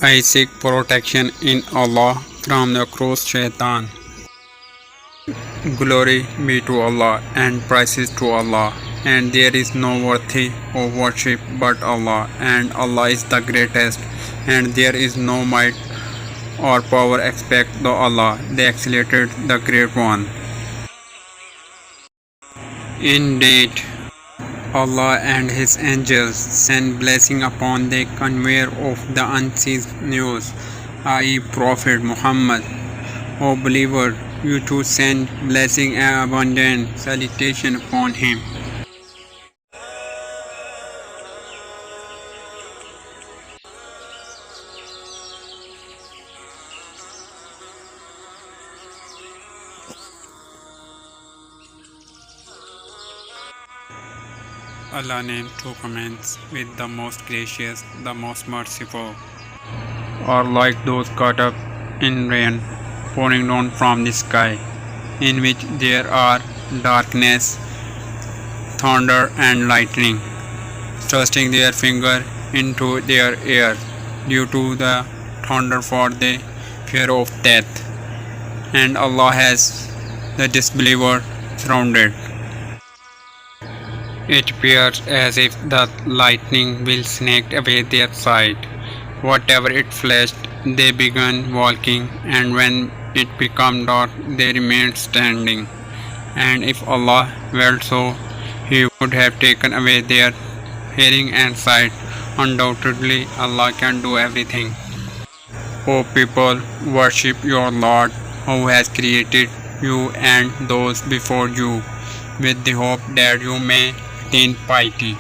I seek protection in Allah from the cross Shaitan. Glory be to Allah and praises to Allah, and there is no worthy of worship but Allah, and Allah is the greatest, and there is no might or power except the Allah, the exalted, the great one. Indeed, Allah and His angels send blessing upon the conveyor of the unseen news, i.e. Prophet Muhammad. O believer, you too send blessing and abundant salutation upon him. Allah named two commands with the most gracious, the most merciful, or like those caught up in rain pouring down from the sky, in which there are darkness, thunder and lightning, thrusting their finger into their ear due to the thunder for the fear of death, and Allah has the disbeliever surrounded. It appears as if the lightning will snake away their sight. Whatever it flashed, they began walking, and when it became dark, they remained standing. And if Allah willed so, He would have taken away their hearing and sight. Undoubtedly, Allah can do everything. O people, worship your Lord, who has created you and those before you, with the hope that you may attain piety.